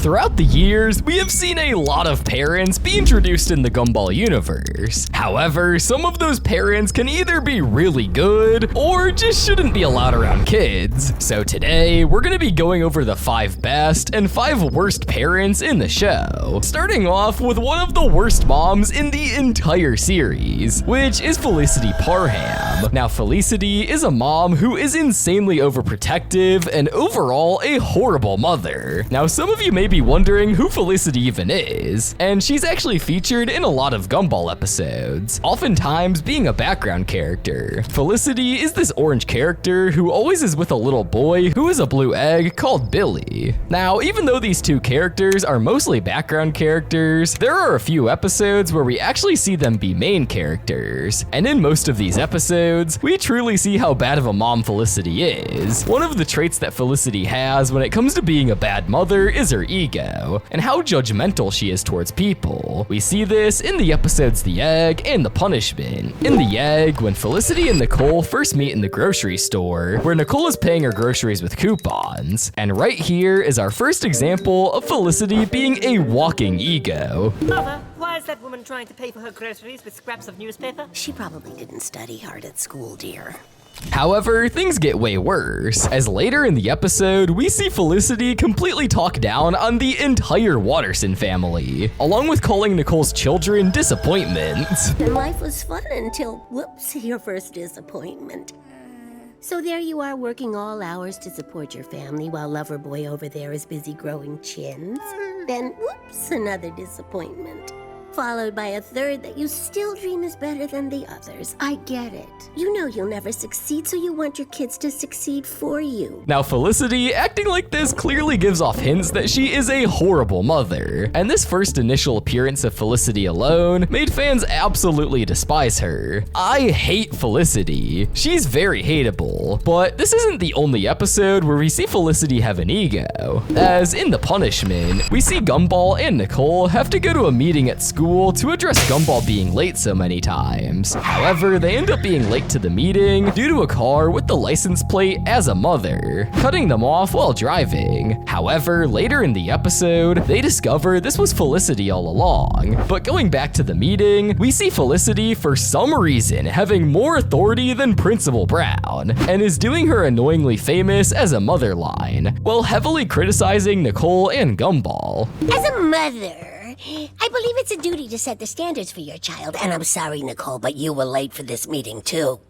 Throughout the years, we have seen a lot of parents be introduced in the Gumball universe. However, some of those parents can either be really good or just shouldn't be allowed around kids. So today, we're gonna be going over the 5 best and 5 worst parents in the show. Starting off with one of the worst moms in the entire series, which is Felicity Parham. Now, Felicity is a mom who is insanely overprotective and overall a horrible mother. Now, some of you may be wondering who Felicity even is, and she's actually featured in a lot of Gumball episodes, oftentimes being a background character. Felicity is this orange character who always is with a little boy who is a blue egg called Billy. Now, even though these two characters are mostly background characters, there are a few episodes where we actually see them be main characters, and in most of these episodes, we truly see how bad of a mom Felicity is. One of the traits that Felicity has when it comes to being a bad mother is her ego, and how judgmental she is towards people. We see this in the episodes The Egg and The Punishment. In The Egg, when Felicity and Nicole first meet in the grocery store, where Nicole is paying her groceries with coupons. And right here is our first example of Felicity being a walking ego. Mother, why is that woman trying to pay for her groceries with scraps of newspaper? She probably didn't study hard at school, dear. However, things get way worse, as later in the episode, we see Felicity completely talk down on the entire Watterson family, along with calling Nicole's children disappointments. And life was fun until, whoops, your first disappointment. So there you are working all hours to support your family while lover boy over there is busy growing chins. Then, whoops, another disappointment. Followed by a third that you still dream is better than the others. I get it. You know you'll never succeed, so you want your kids to succeed for you. Now, Felicity acting like this clearly gives off hints that she is a horrible mother, and this first initial appearance of Felicity alone made fans absolutely despise her. I hate Felicity. She's very hateable, but this isn't the only episode where we see Felicity have an ego. As in The Punishment, we see Gumball and Nicole have to go to a meeting at school to address Gumball being late so many times. However, they end up being late to the meeting due to a car with the license plate as a mother, cutting them off while driving. However, later in the episode, they discover this was Felicity all along. But going back to the meeting, we see Felicity for some reason having more authority than Principal Brown, and is doing her annoyingly famous as a mother line, while heavily criticizing Nicole and Gumball. As a mother, I believe it's a duty to set the standards for your child. And I'm sorry, Nicole, but you were late for this meeting, too.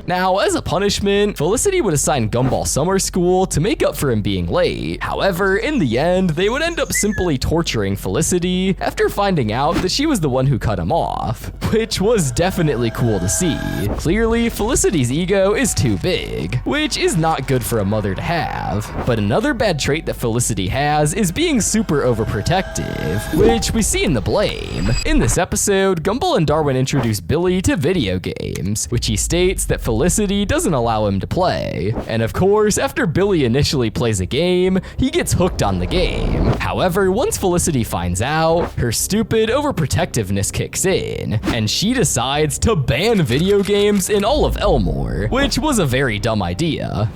Now, as a punishment, Felicity would assign Gumball summer school to make up for him being late. However, in the end, they would end up simply torturing Felicity after finding out that she was the one who cut him off, which was definitely cool to see. Clearly, Felicity's ego is too big, which is not good for a mother to have. But another bad trait that Felicity has is being super overprotective, which we see in The Blame. In this episode, Gumball and Darwin introduce Billy to video games, which he states that Felicity doesn't allow him to play. And of course, after Billy initially plays a game, he gets hooked on the game. However, once Felicity finds out, her stupid overprotectiveness kicks in, and she decides to ban video games in all of Elmore, which was a very dumb idea.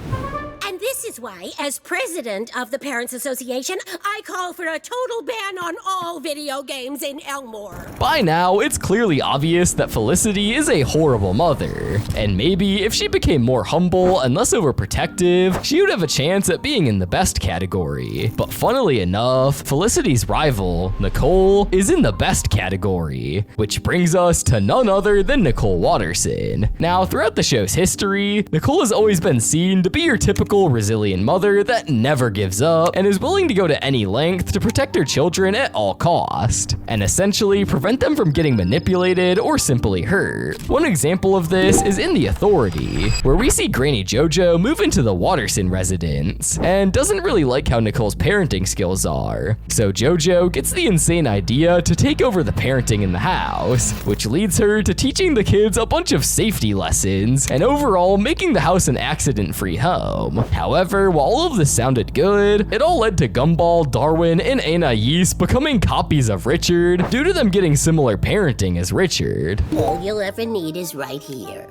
And this is why, as president of the Parents Association, I call for a total ban on all video games in Elmore. By now, it's clearly obvious that Felicity is a horrible mother, and maybe if she became more humble and less overprotective, she would have a chance at being in the best category. But funnily enough, Felicity's rival, Nicole, is in the best category, which brings us to none other than Nicole Watterson. Now, throughout the show's history, Nicole has always been seen to be your typical resilient mother that never gives up and is willing to go to any length to protect her children at all cost, and essentially prevent them from getting manipulated or simply hurt. One example of this is in The Authority, where we see Granny Jojo move into the Watterson residence, and doesn't really like how Nicole's parenting skills are. So Jojo gets the insane idea to take over the parenting in the house, which leads her to teaching the kids a bunch of safety lessons, and overall making the house an accident-free home. However, while all of this sounded good, it all led to Gumball, Darwin, and Anais becoming copies of Richard due to them getting similar parenting as Richard. All you'll ever need is right here.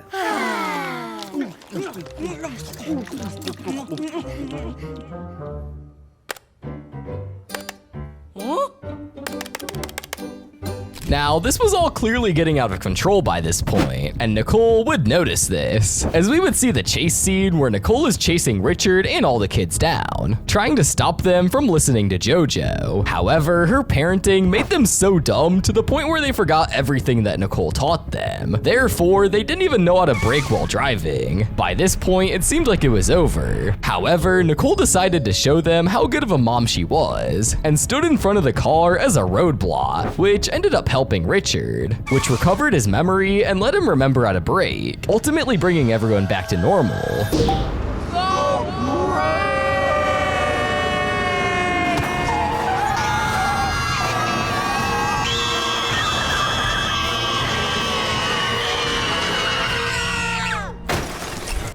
Now, this was all clearly getting out of control by this point, and Nicole would notice this, as we would see the chase scene where Nicole is chasing Richard and all the kids down, trying to stop them from listening to Jojo. However, her parenting made them so dumb to the point where they forgot everything that Nicole taught them. Therefore, they didn't even know how to brake while driving. By this point, it seemed like it was over. However, Nicole decided to show them how good of a mom she was, and stood in front of the car as a roadblock, which ended up helping Richard, which recovered his memory and let him remember how to brake, ultimately bringing everyone back to normal.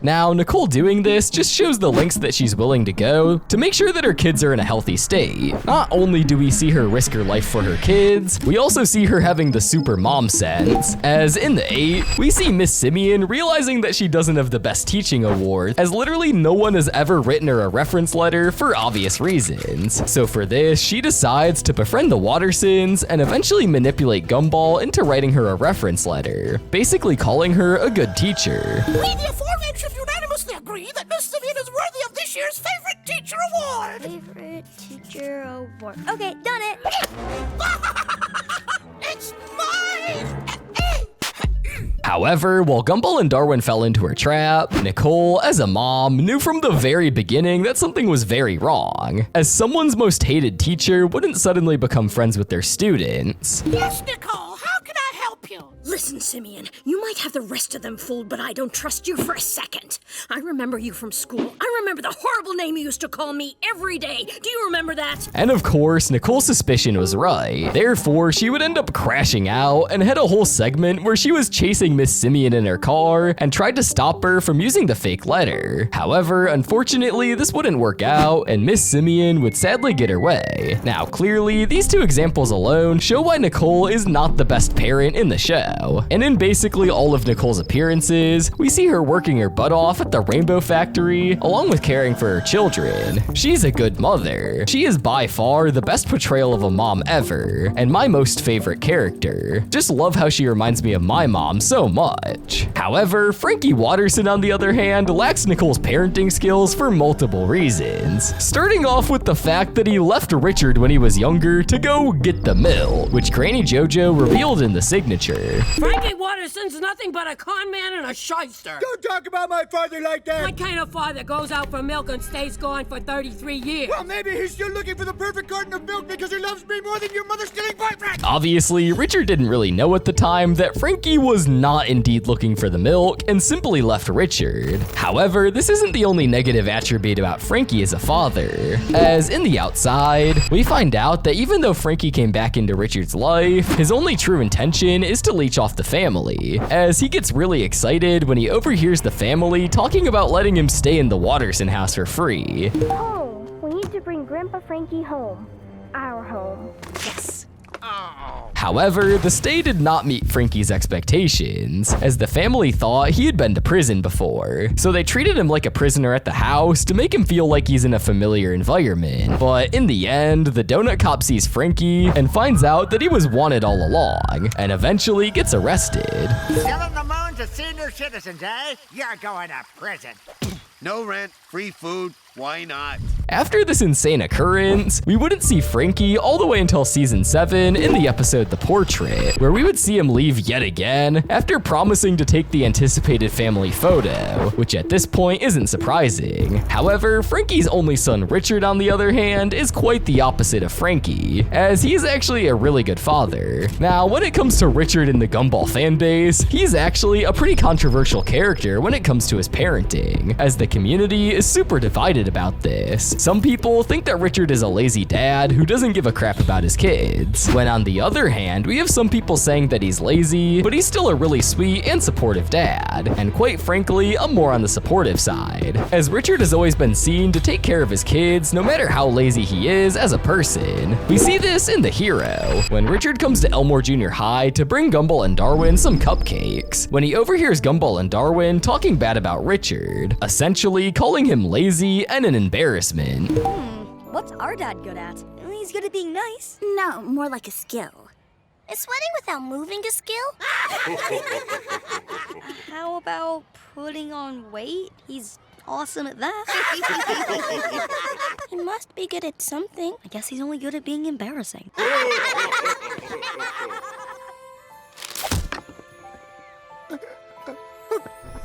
Now, Nicole doing this just shows the lengths that she's willing to go to make sure that her kids are in a healthy state. Not only do we see her risk her life for her kids, we also see her having the super mom sense, as in the 8, we see Miss Simeon realizing that she doesn't have the best teaching award, as literally no one has ever written her a reference letter for obvious reasons. So for this, she decides to befriend the Wattersons and eventually manipulate Gumball into writing her a reference letter, basically calling her a good teacher. We, the aforementioned, unanimously agree that Miss Simeon is worthy of this year's Favorite Teacher Award. Favorite Teacher Award. Okay, done it. It's mine! However, while Gumball and Darwin fell into her trap, Nicole, as a mom, knew from the very beginning that something was very wrong, as someone's most hated teacher wouldn't suddenly become friends with their students. Yes, Nicole, how can I help you? Listen, Simeon, you might have the rest of them fooled, but I don't trust you for a second. I remember you from school. I remember the horrible name you used to call me every day. Do you remember that? And of course, Nicole's suspicion was right. Therefore, she would end up crashing out and had a whole segment where she was chasing Miss Simeon in her car and tried to stop her from using the fake letter. However, unfortunately, this wouldn't work out, and Miss Simeon would sadly get her way. Now, clearly, these two examples alone show why Nicole is not the best parent in the show. And in basically all of Nicole's appearances, we see her working her butt off at the Rainbow Factory, along with caring for her children. She's a good mother. She is by far the best portrayal of a mom ever, and my most favorite character. Just love how she reminds me of my mom so much. However, Frankie Watterson, on the other hand, lacks Nicole's parenting skills for multiple reasons. Starting off with the fact that he left Richard when he was younger to go get the mill, which Granny Jojo revealed in the signature. Frankie Watterson's nothing but a con man and a shyster. Don't talk about my father like that! What kind of father goes out for milk and stays gone for 33 years? Well, maybe he's still looking for the perfect carton of milk because he loves me more than your mother-stealing boyfriend! Obviously, Richard didn't really know at the time that Frankie was not indeed looking for the milk and simply left Richard. However, this isn't the only negative attribute about Frankie as a father, as in the outside, we find out that even though Frankie came back into Richard's life, his only true intention is to leech off the family, as he gets really excited when he overhears the family talking about letting him stay in the Watterson house for free. Home. We need to bring Grandpa Frankie home. Our home. Yes. However, the stay did not meet Frankie's expectations, as the family thought he had been to prison before, so they treated him like a prisoner at the house to make him feel like he's in a familiar environment. But in the end, the donut cop sees Frankie and finds out that he was wanted all along, and eventually gets arrested. Selling the moon to senior citizens, eh? You're going to prison. No rent, free food, why not? After this insane occurrence, we wouldn't see Frankie all the way until season 7 in the episode The Portrait, where we would see him leave yet again after promising to take the anticipated family photo, which at this point isn't surprising. However, Frankie's only son Richard, on the other hand, is quite the opposite of Frankie, as he is actually a really good father. Now, when it comes to Richard in the Gumball fanbase, he's actually a pretty controversial character when it comes to his parenting, as the community is super divided about this. Some people think that Richard is a lazy dad who doesn't give a crap about his kids, when on the other hand, we have some people saying that he's lazy, but he's still a really sweet and supportive dad, and quite frankly, I'm more on the supportive side, as Richard has always been seen to take care of his kids no matter how lazy he is as a person. We see this in The Hero, when Richard comes to Elmore Junior High to bring Gumball and Darwin some cupcakes, when he overhears Gumball and Darwin talking bad about Richard, essentially calling him lazy and an embarrassment. What's our dad good at? He's good at being nice. No, more like a skill. Is sweating without moving a skill? How about putting on weight? He's awesome at that. He must be good at something. I guess he's only good at being embarrassing.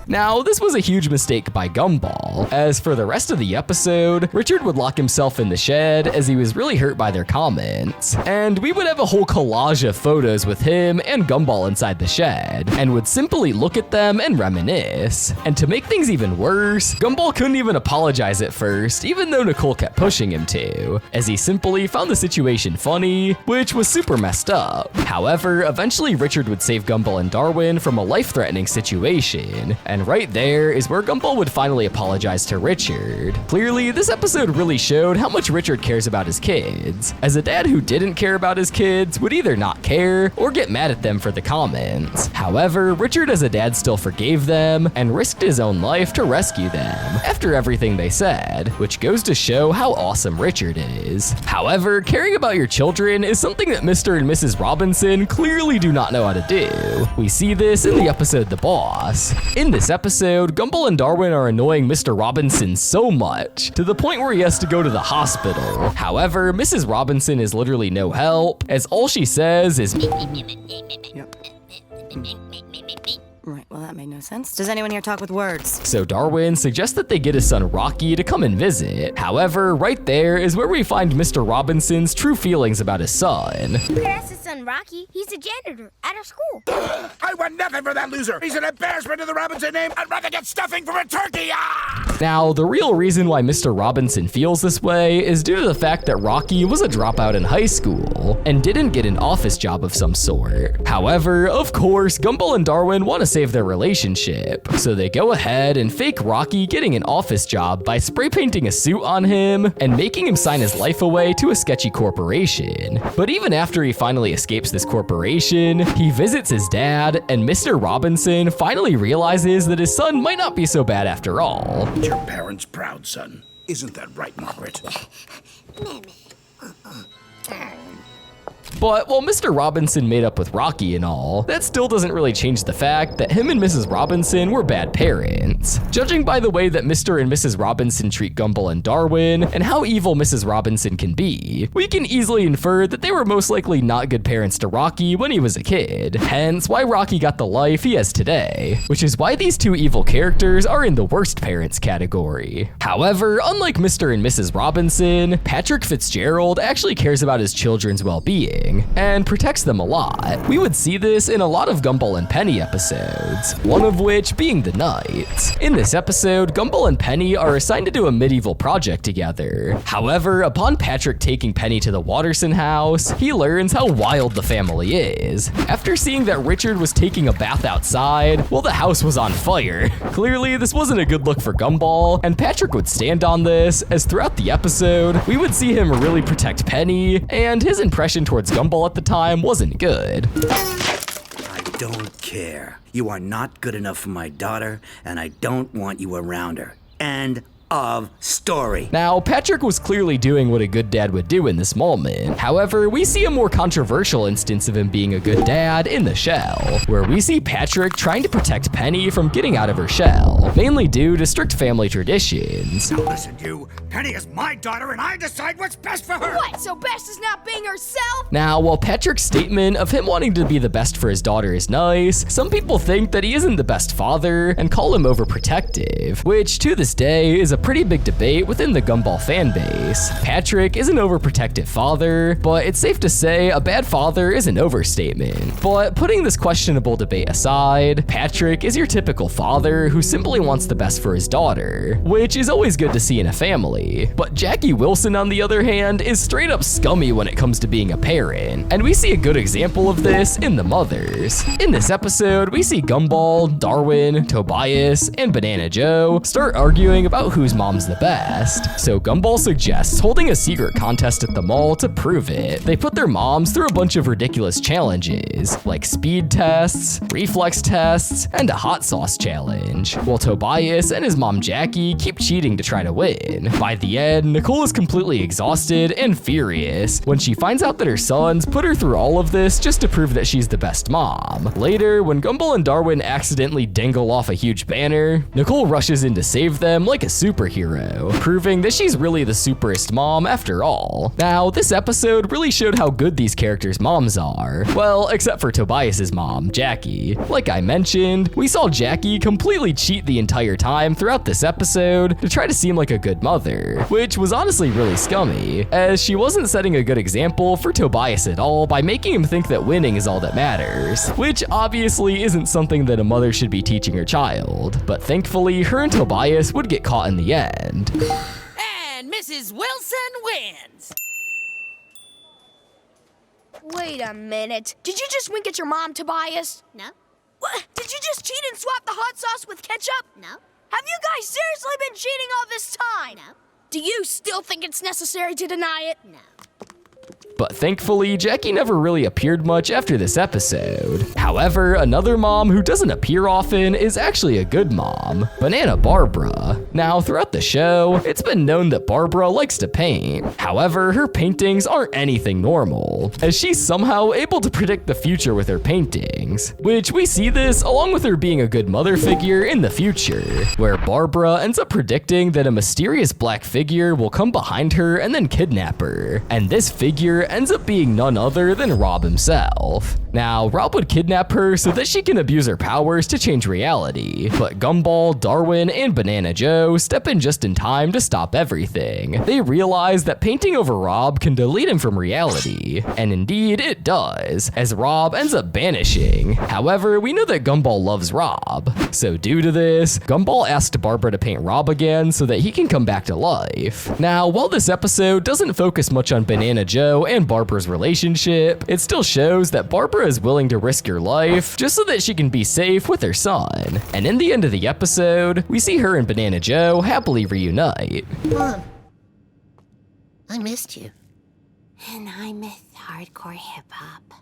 Now, this was a huge mistake by Gumball, as for the rest of the episode, Richard would lock himself in the shed as he was really hurt by their comments, and we would have a whole collage of photos with him and Gumball inside the shed, and would simply look at them and reminisce. And to make things even worse, Gumball couldn't even apologize at first, even though Nicole kept pushing him to, as he simply found the situation funny, which was super messed up. However, eventually Richard would save Gumball and Darwin from a life-threatening situation, and right there is where Gumball would finally apologize to Richard. Clearly, this episode really showed how much Richard cares about his kids, as a dad who didn't care about his kids would either not care or get mad at them for the comments. However, Richard as a dad still forgave them and risked his own life to rescue them after everything they said, which goes to show how awesome Richard is. However, caring about your children is something that Mr. and Mrs. Robinson clearly do not know how to do. We see this in the episode The Boss. In this episode, Gumball and Darwin are annoying Mr. Robinson so much, to the point where he has to go to the hospital. However, Mrs. Robinson is literally no help, as all she says is Right, well that made no sense. Does anyone here talk with words? So Darwin suggests that they get his son Rocky to come and visit. However, right there is where we find Mr. Robinson's true feelings about his son. That's his son Rocky. He's a janitor at our school. I want nothing for that loser. He's an embarrassment to the Robinson name. I'd rather get stuffing from a turkey. Now, the real reason why Mr. Robinson feels this way is due to the fact that Rocky was a dropout in high school and didn't get an office job of some sort. However, of course, Gumball and Darwin want to save their relationship, so they go ahead and fake Rocky getting an office job by spray painting a suit on him and making him sign his life away to a sketchy corporation. But even after he finally escapes this corporation, he visits his dad, and Mr. Robinson finally realizes that his son might not be so bad after all. Your parents' proud son. Isn't that right, Margaret? But while Mr. Robinson made up with Rocky and all, that still doesn't really change the fact that him and Mrs. Robinson were bad parents. Judging by the way that Mr. and Mrs. Robinson treat Gumball and Darwin, and how evil Mrs. Robinson can be, we can easily infer that they were most likely not good parents to Rocky when he was a kid, hence why Rocky got the life he has today, which is why these two evil characters are in the worst parents category. However, unlike Mr. and Mrs. Robinson, Patrick Fitzgerald actually cares about his children's well-being and protects them a lot. We would see this in a lot of Gumball and Penny episodes, one of which being the Knights. In this episode, Gumball and Penny are assigned to do a medieval project together. However, upon Patrick taking Penny to the Watterson house, he learns how wild the family is. After seeing that Richard was taking a bath outside while the house was on fire. Clearly, this wasn't a good look for Gumball, and Patrick would stand on this, as throughout the episode, we would see him really protect Penny, and his impression towards Gumball at the time wasn't good. I don't care. You are not good enough for my daughter, and I don't want you around her. End of story. Now, Patrick was clearly doing what a good dad would do in this moment. However, we see a more controversial instance of him being a good dad in The Shell, where we see Patrick trying to protect Penny from getting out of her shell, mainly due to strict family traditions. Now listen, you. Penny is my daughter, and I decide what's best for her. What, so Best is not being herself? Now, while Patrick's statement of him wanting to be the best for his daughter is nice, some people think that he isn't the best father and call him overprotective, which to this day is a pretty big debate within the Gumball fan base. Patrick is an overprotective father, but it's safe to say a bad father is an overstatement. But putting this questionable debate aside, Patrick is your typical father who simply wants the best for his daughter, which is always good to see in a family. But Jackie Wilson, on the other hand, is straight up scummy when it comes to being a parent, and we see a good example of this in The Mothers. In this episode, we see Gumball, Darwin, Tobias, and Banana Joe start arguing about who's whose mom's the best. So Gumball suggests holding a secret contest at the mall to prove it. They put their moms through a bunch of ridiculous challenges, like speed tests, reflex tests, and a hot sauce challenge, while Tobias and his mom Jackie keep cheating to try to win. By the end, Nicole is completely exhausted and furious when she finds out that her sons put her through all of this just to prove that she's the best mom. Later, when Gumball and Darwin accidentally dangle off a huge banner, Nicole rushes in to save them like a superhero, proving that she's really the superest mom after all. Now, this episode really showed how good these characters' moms are. Well, except for Tobias's mom, Jackie. Like I mentioned, we saw Jackie completely cheat the entire time throughout this episode to try to seem like a good mother, which was honestly really scummy, as she wasn't setting a good example for Tobias at all by making him think that winning is all that matters, which obviously isn't something that a mother should be teaching her child. But thankfully, her and Tobias would get caught in the end. And Mrs. Wilson wins. Wait a minute. Did you just wink at your mom, Tobias? No. What? Did you just cheat and swap the hot sauce with ketchup? No. Have you guys seriously been cheating all this time? No. Do you still think it's necessary to deny it? No. But thankfully, Jackie never really appeared much after this episode. However, another mom who doesn't appear often is actually a good mom, Banana Barbara. Now, throughout the show, it's been known that Barbara likes to paint. However, her paintings aren't anything normal, as she's somehow able to predict the future with her paintings, which we see this along with her being a good mother figure in the future, where Barbara ends up predicting that a mysterious black figure will come behind her and then kidnap her, and this figure ends up being none other than Rob himself. Now, Rob would kidnap her so that she can abuse her powers to change reality, but Gumball, Darwin, and Banana Joe step in just in time to stop everything. They realize that painting over Rob can delete him from reality, and indeed it does, as Rob ends up vanishing. However, we know that Gumball loves Rob, so due to this, Gumball asks Barbara to paint Rob again so that he can come back to life. Now, while this episode doesn't focus much on Banana Joe and Barbara's relationship, it still shows that Barbara is willing to risk her life just so that she can be safe with her son. And in the end of the episode, we see her and Banana Joe happily reunite. Mom, I missed you. And I miss hardcore hip-hop.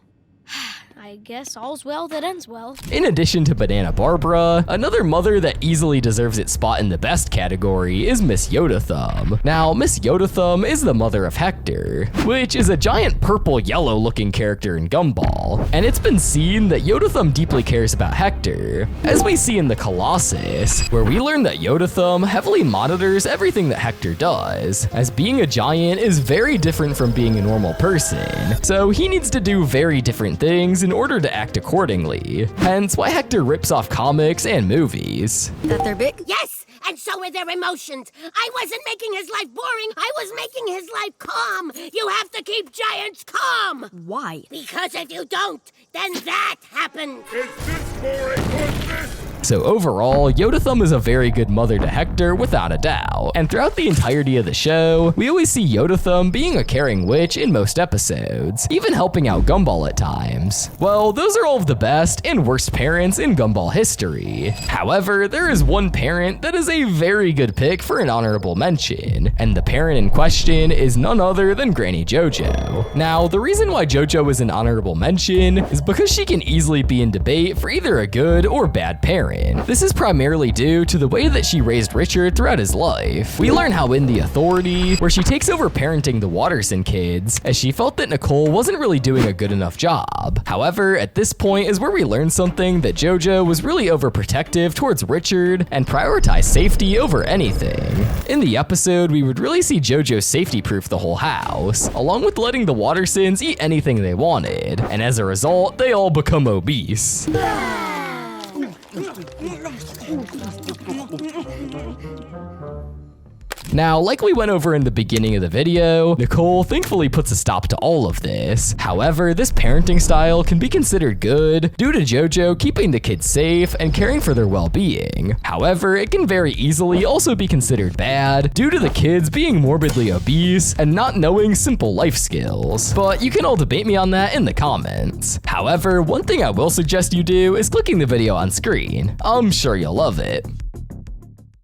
I guess all's well that ends well. In addition to Banana Barbara, another mother that easily deserves its spot in the best category is Miss Yoda Thumb. Now, Miss Yoda Thumb is the mother of Hector, which is a giant purple-yellow looking character in Gumball, and it's been seen that Yoda Thumb deeply cares about Hector, as we see in the Colossus, where we learn that Yoda Thumb heavily monitors everything that Hector does, as being a giant is very different from being a normal person, so he needs to do very different things in order to act accordingly, hence why Hector rips off comics and movies. That they're big? Yes, and so are their emotions. I wasn't making his life boring. I was making his life calm. You have to keep giants calm. Why? Because if you don't, then that happens. Is this more important? So overall, Yoda Thumb is a very good mother to Hector without a doubt, and throughout the entirety of the show, we always see Yoda Thumb being a caring witch in most episodes, even helping out Gumball at times. Well, those are all of the best and worst parents in Gumball history. However, there is one parent that is a very good pick for an honorable mention, and the parent in question is none other than Granny Jojo. Now, the reason why Jojo is an honorable mention is because she can easily be in debate for either a good or bad parent. This is primarily due to the way that she raised Richard throughout his life. We learn how in The Authority, where she takes over parenting the Watterson kids, as she felt that Nicole wasn't really doing a good enough job. However, at this point is where we learn something that Jojo was really overprotective towards Richard and prioritized safety over anything. In the episode, we would really see Jojo safety-proof the whole house, along with letting the Wattersons eat anything they wanted, and as a result, they all become obese. Now, like we went over in the beginning of the video, Nicole thankfully puts a stop to all of this. However, this parenting style can be considered good due to Jojo keeping the kids safe and caring for their well-being. However, it can very easily also be considered bad due to the kids being morbidly obese and not knowing simple life skills. But you can all debate me on that in the comments. However, one thing I will suggest you do is clicking the video on screen. I'm sure you'll love it.